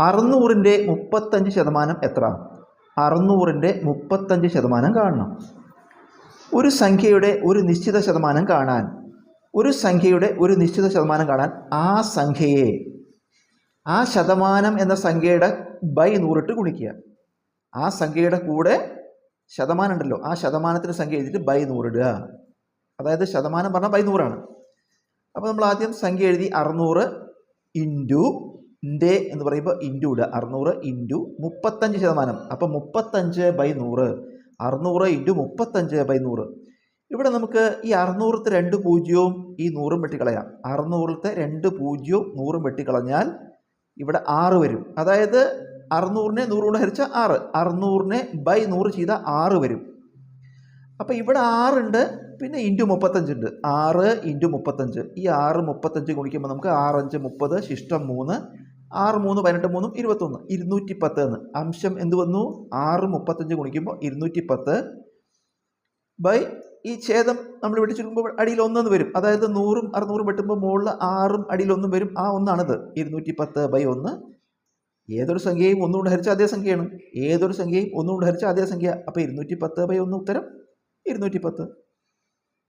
600-ന്റെ 35% എത്ര? 600-ന്റെ 35% കാണണം. ഒരു സംഖ്യയുടെ ഒരു നിശ്ചിത ശതമാനം കാണാൻ ആ സംഖ്യയെ ആ ശതമാനം എന്ന സംഖ്യയുടെ ബൈ 100 ഇട്ട് ഗുണിക്കുക. ആ സംഖ്യയുടെ കൂടെ ശതമാനം ഉണ്ടല്ലോ, ആ ശതമാനത്തിൻ്റെ സംഖ്യ എഴുതിയിട്ട് ബൈ 100 ഇടുക. അതായത് ശതമാനം പറഞ്ഞാൽ ബൈ 100 ആണ്. അപ്പോൾ നമ്മൾ ആദ്യം സംഖ്യ എഴുതി 600 ഇൻറ്റു ൻ്റെ എന്ന് പറയുമ്പോൾ ഇൻറ്റു ഇടുക. 600 ഇൻറ്റു 35%. അപ്പോൾ 35/100. 600 ഇൻറ്റു 35/100. ഇവിടെ നമുക്ക് ഈ 600-ത്തെ 2 പൂജ്യവും ഈ 100ഉം വെട്ടിക്കളയാം. 600-ത്തെ 2 പൂജ്യവും 100ഉം വെട്ടിക്കളഞ്ഞാൽ ഇവിടെ 6 വരും. അതായത് 600-നെ 100 കൊണ്ട് ഹരിച്ച 6, 600-നെ ബൈ 100 ചെയ്താൽ 6 വരും. അപ്പോൾ ഇവിടെ 6 ഉണ്ട്, പിന്നെ ഇൻറ്റു 35 ഉണ്ട്. 6 ഇൻറ്റു 35. ഈ 6 35 ഗുണിക്കുമ്പോൾ നമുക്ക് 6 5 30 ശിഷ്ടം 3, 6 3 18 3 21, 210 എന്ന്. അംശം എന്ത് വന്നു? 6 35 ഗുണിക്കുമ്പോൾ 210 ബൈ ഈ ഛേദം നമ്മൾ വെട്ടിച്ചെടുക്കുമ്പോൾ അടിയിൽ 1 വരും. അതായത് 100ഉം 600ഉം വെട്ടുമ്പോൾ മുകളിൽ 6ഉം അടിയിൽ 1 വരും. ആ 1ആണിത്. 210/1. ഏതൊരു സംഖ്യയും 1 കൊണ്ട് ഹരിച്ച അതേ സംഖ്യയാണ്. ഏതൊരു സംഖ്യയും 1 കൊണ്ട് ഹരിച്ച അതേ സംഖ്യ. അപ്പോൾ 210/1 ഉത്തരം 210.